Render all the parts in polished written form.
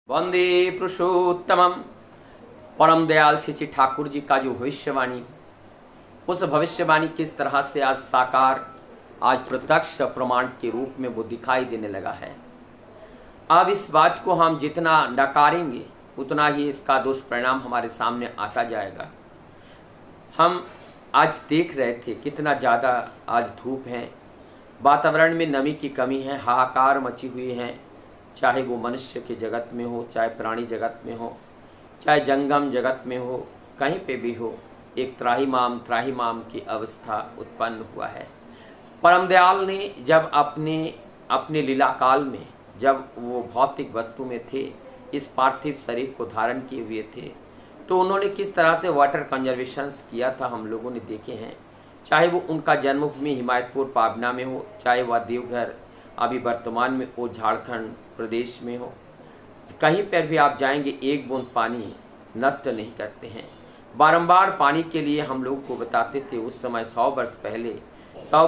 वंदे पुरुषोत्तमम। परम दयाल श्री ठाकुर जी का जो भविष्यवाणी, उस भविष्यवाणी किस तरह से आज साकार, आज प्रत्यक्ष प्रमाण के रूप में वो दिखाई देने लगा है। अब इस बात को हम जितना नकारेंगे उतना ही इसका दुष्परिणाम हमारे सामने आता जाएगा। हम आज देख रहे थे कितना ज़्यादा आज धूप है, वातावरण में नमी की कमी है, हाहाकार मची हुई है, चाहे वो मनुष्य के जगत में हो, चाहे प्राणी जगत में हो, चाहे जंगम जगत में हो, कहीं पे भी हो, एक त्राहिमाम की अवस्था उत्पन्न हुआ है। परम दयाल ने जब अपने लीला काल में, जब वो भौतिक वस्तु में थे, इस पार्थिव शरीर को धारण किए हुए थे, तो उन्होंने किस तरह से वाटर कंजर्वेशंस किया था हम लोगों ने देखे हैं। चाहे वो उनका जन्मभूमि हिमायतपुर पाबना में हो, चाहे वह देवघर अभी वर्तमान में वो झारखंड प्रदेश में हो, कहीं पर भी आप जाएंगे एक बूंद पानी नष्ट नहीं करते हैं। बारंबार पानी के लिए हम लोगों को बताते थे। उस समय 100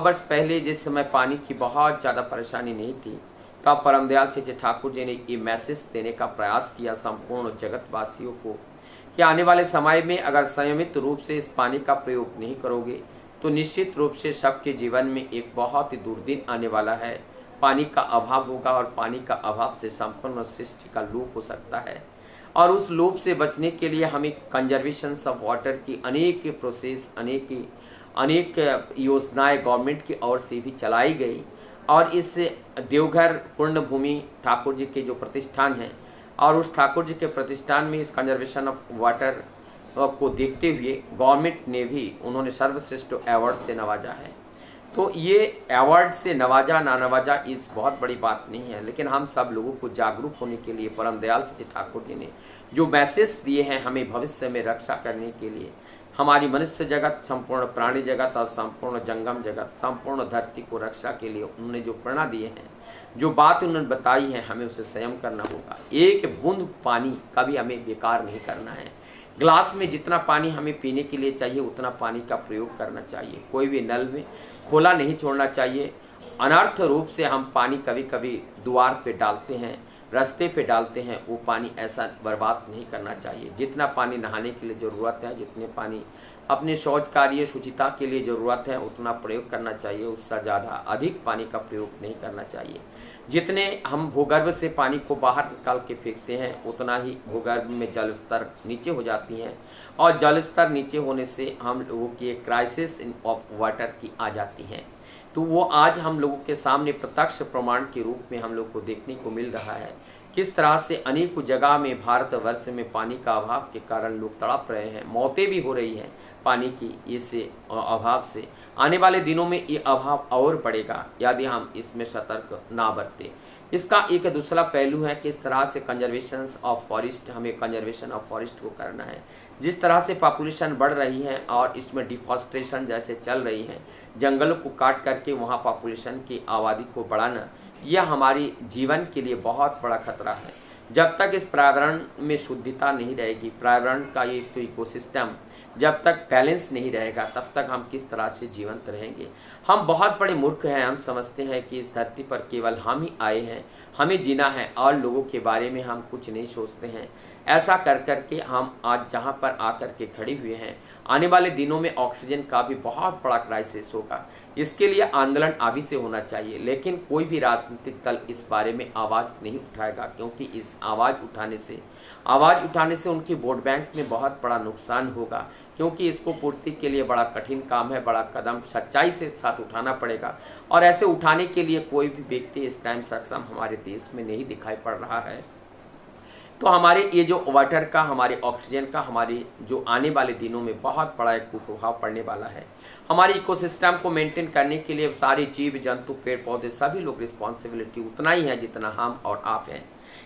वर्ष पहले जिस समय पानी की बहुत ज़्यादा परेशानी नहीं थी, तब परम दयाल श्री ठाकुर जी ने ये मैसेज देने का प्रयास किया संपूर्ण जगतवासियों को कि आने वाले समय में अगर संयमित रूप से इस पानी का प्रयोग नहीं करोगे तो निश्चित रूप से सबके जीवन में एक बहुत ही दुर्दिन आने वाला है। पानी का अभाव होगा और पानी का अभाव से संपूर्ण सृष्टि का लोप हो सकता है। और उस लोप से बचने के लिए हमें कंजर्वेशन ऑफ वाटर की अनेक प्रोसेस, अनेक योजनाएं गवर्नमेंट की ओर से भी चलाई गई। और इस देवघर पूर्ण भूमि ठाकुर जी के जो प्रतिष्ठान है, और उस ठाकुर जी के प्रतिष्ठान में इस कंजर्वेशन ऑफ वाटर को देखते हुए गवर्नमेंट ने भी उन्होंने सर्वश्रेष्ठ अवार्ड से नवाजा है। तो ये अवार्ड से नवाजा ना नवाजा इस बहुत बड़ी बात नहीं है, लेकिन हम सब लोगों को जागरूक होने के लिए परम दयाल श्री ठाकुर जी ने जो मैसेज दिए हैं हमें भविष्य में रक्षा करने के लिए, हमारी मनुष्य जगत, संपूर्ण प्राणी जगत और संपूर्ण जंगम जगत, संपूर्ण धरती को रक्षा के लिए उन्होंने जो प्रेरणा दिए हैं, जो बात उन्होंने बताई है, हमें उसे संयम करना होगा। एक बूंद पानी कभी हमें बेकार नहीं करना है। ग्लास में जितना पानी हमें पीने के लिए चाहिए उतना पानी का प्रयोग करना चाहिए। कोई भी नल में खोला नहीं छोड़ना चाहिए। अनर्थ रूप से हम पानी कभी कभी द्वार पे डालते हैं, रास्ते पे डालते हैं, वो पानी ऐसा बर्बाद नहीं करना चाहिए। जितना पानी नहाने के लिए ज़रूरत है, जितने पानी अपने शौच कार्य शुचिता के लिए ज़रूरत है उतना प्रयोग करना चाहिए। उससे ज़्यादा अधिक पानी का प्रयोग नहीं करना चाहिए। जितने हम भूगर्भ से पानी को बाहर निकाल के फेंकते हैं उतना ही भूगर्भ में जल स्तर नीचे हो जाती हैं, और जल स्तर नीचे होने से हम लोगों की एक क्राइसिस ऑफ वाटर की आ जाती है। तो वो आज हम लोगों के सामने प्रत्यक्ष प्रमाण के रूप में हम लोग को देखने को मिल रहा है। किस तरह से अनेकों जगह में भारतवर्ष में पानी का अभाव के कारण लोग तड़प रहे हैं, मौतें भी हो रही हैं पानी की इस अभाव से। आने वाले दिनों में ये अभाव और बढ़ेगा यदि हम इसमें सतर्क ना बरतें। इसका एक दूसरा पहलू है किस तरह से कंजर्वेशन ऑफ फॉरेस्ट, हमें कंजर्वेशन ऑफ फॉरेस्ट को करना है। जिस तरह से पॉपुलेशन बढ़ रही है और इसमें डिफॉरेस्टेशन जैसे चल रही है, जंगलों को काट करके वहाँ पॉपुलेशन की आबादी को बढ़ाना, यह हमारी जीवन के लिए बहुत बड़ा खतरा है। जब तक इस पर्यावरण में शुद्धता नहीं रहेगी, पर्यावरण का ये जो इकोसिस्टम जब तक बैलेंस नहीं रहेगा, तब तक हम किस तरह से जीवंत रहेंगे। हम बहुत बड़े मूर्ख हैं। हम समझते हैं कि इस धरती पर केवल हम ही आए हैं, हमें जीना है, और लोगों के बारे में हम कुछ नहीं सोचते हैं। ऐसा कर कर के हम आज जहाँ पर आकर के खड़े हुए हैं, आने वाले दिनों में ऑक्सीजन का भी बहुत बड़ा क्राइसिस होगा। इसके लिए आंदोलन अभी से होना चाहिए, लेकिन कोई भी राजनीतिक दल इस बारे में आवाज़ नहीं उठाएगा, क्योंकि इस आवाज़ उठाने से उनकी वोट बैंक में बहुत बड़ा नुकसान होगा। क्योंकि इसको पूर्ति के लिए बड़ा कठिन काम है, बड़ा कदम सच्चाई से साथ उठाना पड़ेगा, और ऐसे उठाने के लिए कोई भी व्यक्ति इस टाइम सक्षम हमारे देश में नहीं दिखाई पड़ रहा है। तो हमारे ये जो वाटर का, हमारे ऑक्सीजन का, हमारे जो आने वाले दिनों में बहुत बड़ा एक कुप्रभाव पड़ने वाला है। हमारे इकोसिस्टम को मेंटेन करने के लिए सारे जीव जंतु, पेड़ पौधे, सभी लोग रिस्पॉन्सिबिलिटी उतना ही है जितना हम और आप हैं।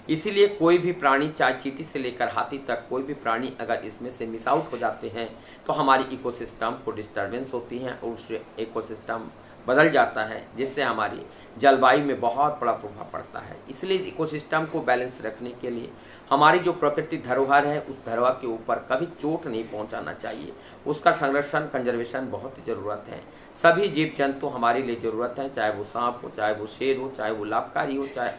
इसीलिए कोई भी प्राणी, चाहे चींटी से लेकर हाथी तक, कोई भी प्राणी अगर इसमें से मिस आउट हो जाते हैं तो हमारी इकोसिस्टम को डिस्टर्बेंस होती है, और उस इकोसिस्टम बदल जाता है, जिससे हमारी जलवायु में बहुत बड़ा प्रभाव पड़ता है। इसलिए इस इकोसिस्टम को बैलेंस रखने के लिए हमारी जो प्रकृति धरोहर है, उस धरोहर के ऊपर कभी चोट नहीं पहुंचाना चाहिए। उसका संरक्षण, कंजर्वेशन बहुत ही ज़रूरत है। सभी जीव जंतु हमारे लिए ज़रूरत है, चाहे वो सांप हो, चाहे वो शेर हो, चाहे वो लाभकारी हो, चाहे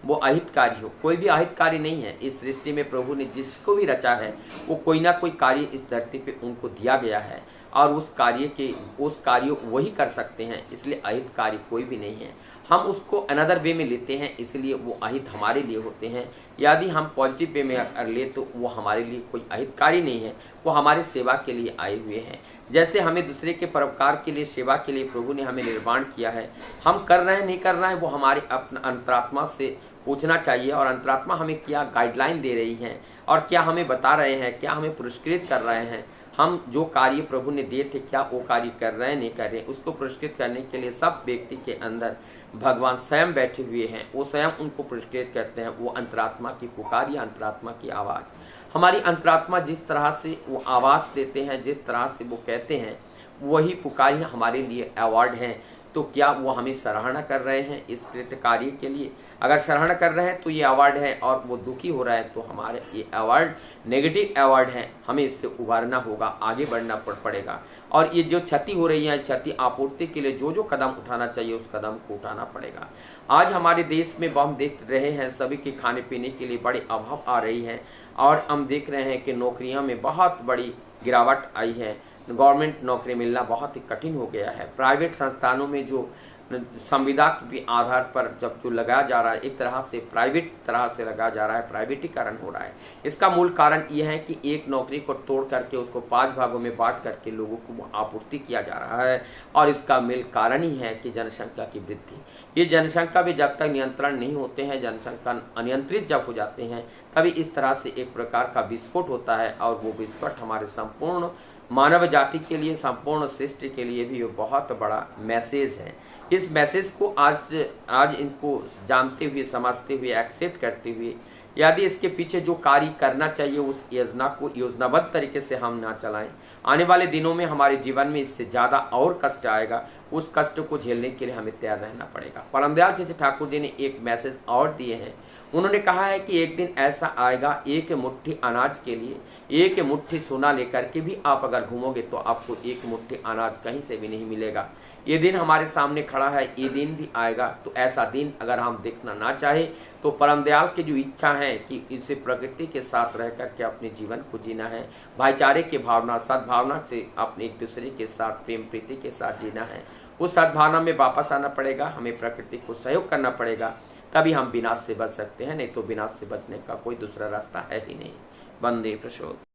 वो अहितकारी हो। कोई भी अहितकारी नहीं है। इस सृष्टि में प्रभु ने जिसको भी रचा है, वो कोई ना कोई कार्य इस धरती पे उनको दिया गया है, और उस कार्य वही कर सकते हैं। इसलिए अहित कार्य कोई भी नहीं है। हम उसको अनदर वे में लेते हैं, इसलिए वो अहित हमारे लिए होते हैं। यदि हम पॉजिटिव वे में कर ले तो वो हमारे लिए कोई अहितकारी नहीं है, वो हमारे सेवा के लिए आए हुए हैं। जैसे हमें दूसरे के परोपकार के लिए, सेवा के लिए प्रभु ने हमें निर्माण किया है, हम कर रहे हैं नहीं कर रहे हैं, वो हमारे अपना अंतरात्मा से पूछना चाहिए। और अंतरात्मा हमें क्या गाइडलाइन दे रही है, और क्या हमें बता रहे हैं, क्या हमें पुरस्कृत कर रहे हैं। हम जो कार्य प्रभु ने दिए थे, क्या वो कार्य कर रहे हैं नहीं कर रहे हैं, उसको पुरस्कृत करने के लिए सब व्यक्ति के अंदर भगवान स्वयं बैठे हुए हैं। वो स्वयं उनको पुरस्कृत करते हैं। वो अंतरात्मा की पुकार या अंतरात्मा की आवाज़, हमारी अंतरात्मा जिस तरह से वो आवाज़ देते हैं, जिस तरह से वो कहते हैं, वही पुकार हमारे लिए अवार्ड हैं। तो क्या वो हमें सराहना कर रहे हैं इस कृत्य कार्य के लिए? अगर सराहना कर रहे हैं तो ये अवार्ड है, और वो दुखी हो रहा है तो हमारे ये अवार्ड नेगेटिव अवार्ड है। हमें इससे उभारना होगा, आगे बढ़ना पड़ेगा। और ये जो क्षति हो रही है, क्षति आपूर्ति के लिए जो जो कदम उठाना चाहिए, उस कदम को उठाना पड़ेगा। आज हमारे देश में हम देख रहे हैं, सभी के खाने पीने के लिए बड़े अभाव आ रही है, और हम देख रहे हैं कि नौकरियों में बहुत बड़ी गिरावट आई है। गवर्नमेंट नौकरी मिलना बहुत ही कठिन हो गया है। प्राइवेट संस्थानों में जो संविदा के आधार पर जब जो लगाया जा रहा है, एक तरह से प्राइवेट तरह से लगाया जा रहा है, प्राइवेटीकरण हो रहा है। इसका मूल कारण यह है कि एक नौकरी को तोड़ करके उसको 5 भागों में बांट करके लोगों को आपूर्ति किया जा रहा है। और इसका मूल कारण ही है कि जनसंख्या की वृद्धि। ये जनसंख्या भी जब तक नियंत्रण नहीं होते हैं, जनसंख्या अनियंत्रित जब हो जाते हैं, तभी इस तरह से एक प्रकार का विस्फोट होता है। और वो विस्फोट हमारे संपूर्ण मानव जाति के लिए, संपूर्ण सृष्टि के लिए भी बहुत बड़ा मैसेज है। इस मैसेज को आज इनको जानते हुए, समझते हुए, एक्सेप्ट करते हुए, यदि इसके पीछे जो कार्य करना चाहिए उस योजना को योजनाबद्ध तरीके से हम ना चलाएं, आने वाले दिनों में हमारे जीवन में इससे ज़्यादा और कष्ट आएगा। उस कष्ट को झेलने के लिए हमें तैयार रहना पड़ेगा। परमदयाल चेचे ठाकुर जी ने एक मैसेज और दिए हैं। उन्होंने कहा है कि एक दिन ऐसा आएगा, एक मुट्ठी अनाज के लिए एक मुट्ठी सोना लेकर के भी आप अगर घूमोगे तो आपको एक मुट्ठी अनाज कहीं से भी नहीं मिलेगा। ये दिन हमारे सामने खड़ा है, ये दिन भी आएगा। तो ऐसा दिन अगर हम देखना ना चाहे तो परमदयाल की जो इच्छा है कि इसे प्रकृति के साथ रह करके अपने जीवन को जीना है, भाईचारे की भावना, सद्भावना से अपने एक दूसरे के साथ प्रेम प्रीति के साथ जीना है। उस सद्भावना में वापस आना पड़ेगा, हमें प्रकृति को सहयोग करना पड़ेगा, तभी हम विनाश से बच सकते हैं। नहीं तो विनाश से बचने का कोई दूसरा रास्ता है ही नहीं। वंदे प्रचोद।